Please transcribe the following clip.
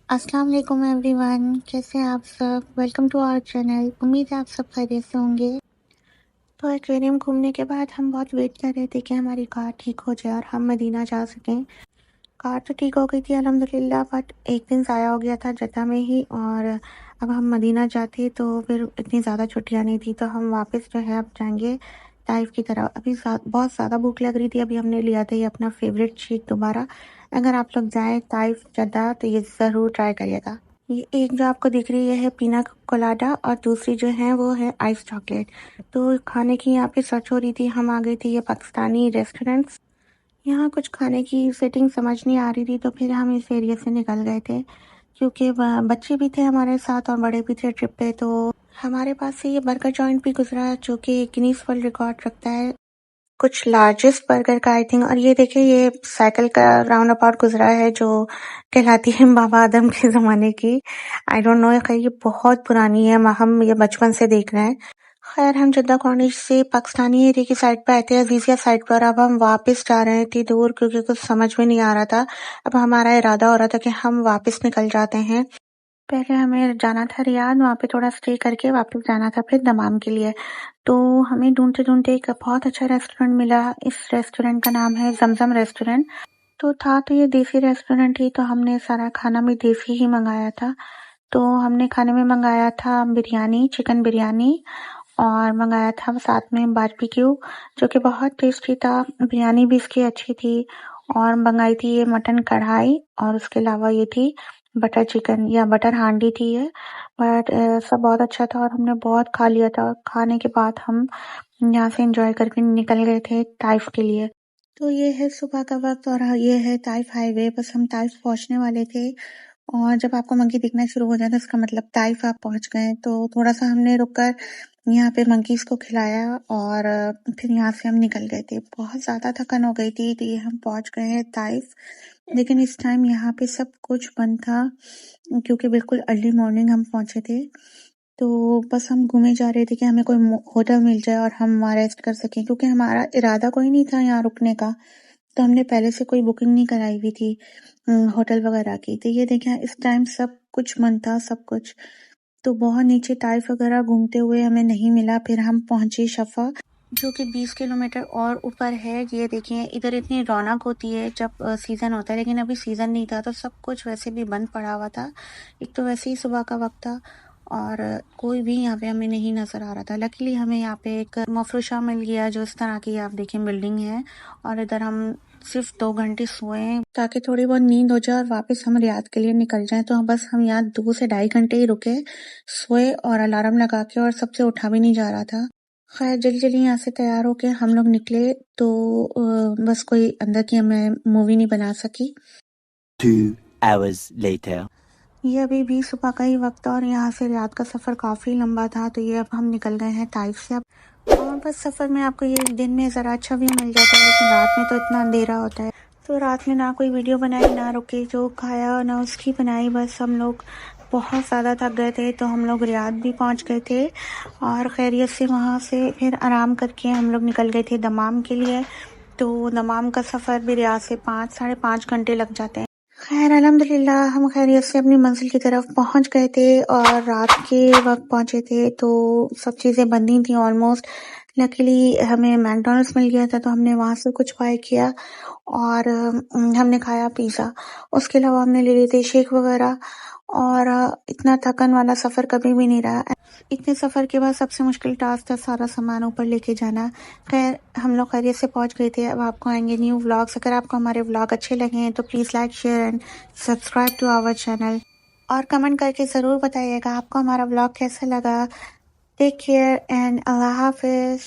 अस्सलाम वालेकुम एवरीवन, कैसे हैं आप सब? Welcome to our channel. उम्मीद है आप सब खैरियत से होंगे। तो एक्वेरियम घूमने के बाद हम बहुत वेट कर रहे थे कि हमारी कार ठीक हो जाए और हम मदीना जा सकें। कार तो ठीक हो गई थी अल्हम्दुलिल्लाह, बट एक दिन ज़ाया हो गया था जद्दा में ही। और अब हम मदीना जाते तो फिर इतनी ज़्यादा छुट्टियाँ नहीं थी, तो हम वापस जो है अब जाएंगे ताइफ की तरफ। अभी बहुत ज़्यादा भूख लग रही थी, अभी हमने लिया था ये अपना फेवरेट शेक दोबारा। अगर आप लोग जाएँ ताइफ जद्दा तो ये ज़रूर ट्राई करिएगा। ये एक जो आपको दिख रही है पीना कोलाडा, और दूसरी जो है वो है आइस चॉकलेट। तो खाने की यहाँ पे सर्च हो रही थी, हम आ गए थे ये पाकिस्तानी रेस्टोरेंट्स। यहाँ कुछ खाने की सेटिंग समझ नहीं आ रही थी, तो फिर हम इस एरिया से निकल गए थे, क्योंकि बच्चे भी थे हमारे साथ और बड़े भी थे ट्रिप पे। तो हमारे पास से ये बर्गर जॉइंट भी गुजरा, जो कि गिनीज वर्ल्ड रिकॉर्ड रखता है कुछ लार्जेस्ट बर्गर का, आई थिंक। और ये देखिए ये साइकिल का राउंड अबाउट गुजरा है, जो कहलाती है बाबा आदम के ज़माने की। आई डोंट नो, खैर ये बहुत पुरानी है, हम ये बचपन से देख रहे हैं। खैर हम जद्दा कॉर्निश से पाकिस्तानी एरिया की साइड पे आए थे, अजीज़िया साइड पर। अब हम वापस जा रहे थे दूर, क्योंकि कुछ समझ में नहीं आ रहा था। अब हमारा इरादा हो रहा था कि हम वापस निकल जाते हैं। पहले हमें जाना था रियाद, वहाँ पे थोड़ा स्टे करके वापस जाना था फिर दमाम के लिए। तो हमें ढूँढते-ढूँढते एक बहुत अच्छा रेस्टोरेंट मिला। इस रेस्टोरेंट का नाम है ज़मज़म रेस्टोरेंट। तो था तो ये देसी रेस्टोरेंट ही, तो हमने सारा खाना भी देसी ही मँगाया था। तो हमने खाने में मँगाया था बिरयानी, चिकन बिरयानी, और मँगाया था साथ में बारबेक्यू, जो कि बहुत टेस्टी था। बिरयानी भी इसकी अच्छी थी। और मँगाई थी ये मटन कढ़ाई, और उसके अलावा ये थी बटर चिकन या बटर हांडी थी ये। बट सब बहुत अच्छा था और हमने बहुत खा लिया था। खाने के बाद हम यहाँ से एंजॉय करके निकल गए थे ताइफ के लिए। तो ये है सुबह का वक्त और ये है ताइफ हाईवे। बस हम ताइफ पहुंचने वाले थे, और जब आपको मंकी दिखना शुरू हो जाए तो इसका मतलब ताइफ आप पहुंच गए। तो थोड़ा सा हमने रुककर यहाँ पे मंकीज को खिलाया, और फिर यहाँ से हम निकल गए थे। बहुत ज़्यादा थकान हो गई थी, तो ये हम पहुंच गए हैं ताइफ। लेकिन इस टाइम यहाँ पे सब कुछ बंद था, क्योंकि बिल्कुल अर्ली मॉर्निंग हम पहुंचे थे। तो बस हम घूमे जा रहे थे कि हमें कोई होटल मिल जाए और हम वहाँ रेस्ट कर सकें, क्योंकि हमारा इरादा कोई नहीं था यहाँ रुकने का। तो हमने पहले से कोई बुकिंग नहीं कराई हुई थी होटल वगैरह की। तो ये देखें इस टाइम सब कुछ बंद था, सब कुछ। तो बहुत नीचे ताइफ वगैरह घूमते हुए हमें नहीं मिला। फिर हम पहुंचे शफा, जो कि 20 किलोमीटर और ऊपर है। ये देखिए इधर इतनी रौनक होती है जब सीज़न होता है, लेकिन अभी सीज़न नहीं था, तो सब कुछ वैसे भी बंद पड़ा हुआ था। एक तो वैसे ही सुबह का वक्त था, और कोई भी यहाँ पे हमें नहीं नज़र आ रहा था। लकीली हमें यहाँ पे एक मफरूशा मिल गया, जो इस तरह की आप देखें बिल्डिंग है। और इधर हम सिर्फ 2 घंटे सोए ताकि थोड़ी बहुत नींद हो जाए और वापस हम रियाद के लिए निकल जाएं। तो बस हम यहाँ 2 से ढाई घंटे ही रुके, सोए और अलार्म लगा के, और सबसे उठा भी नहीं जा रहा था। खैर जल्दी-जल्दी यहाँ से तैयार होके हम लोग निकले, तो बस कोई अंदर की मैं मूवी नहीं बना सकी। 2 hours later. ये अभी भी सुबह का ही वक्त था, और यहाँ से रियाद का सफ़र काफ़ी लंबा था। तो ये अब हम निकल गए हैं ताइफ से अब। और बस सफ़र में आपको ये दिन में ज़रा अच्छा व्यू मिल जाता है, लेकिन रात में तो इतना अंधेरा होता है। तो रात में ना कोई वीडियो बनाई, ना रुके, जो खाया ना उसकी बनाई। बस हम लोग बहुत ज़्यादा थक गए थे, तो हम लोग रियाद भी पहुँच गए थे, और खैरियत से वहाँ से फिर आराम करके हम लोग निकल गए थे दमाम के लिए। तो दमाम का सफ़र भी रियाद से 5 साढ़े 5 घंटे लग जाते हैं। खैर अल्हम्दुलिल्लाह हम खैरियत से अपनी मंजिल की तरफ पहुंच गए थे, और रात के वक्त पहुंचे थे, तो सब चीज़ें बंद ही थी ऑलमोस्ट। लकीली हमें मैकडॉनल्ड्स मिल गया था, तो हमने वहाँ से कुछ बाय किया, और हमने खाया पिज़्ज़ा। उसके अलावा हमने ले लिए थे शेक वगैरह। और इतना थकन वाला सफ़र कभी भी नहीं रहा। इतने सफ़र के बाद सबसे मुश्किल टास्क था सारा सामान ऊपर लेके जाना। खैर हम लोग खैरियत से पहुंच गए थे। अब आपको आएंगे न्यू व्लॉग्स। अगर आपको हमारे व्लॉग अच्छे लगे हैं तो please like share and subscribe to our channel, और कमेंट करके ज़रूर बताइएगा आपको हमारा व्लॉग कैसा लगा। टेक केयर एंड अल्लाह हाफिज़।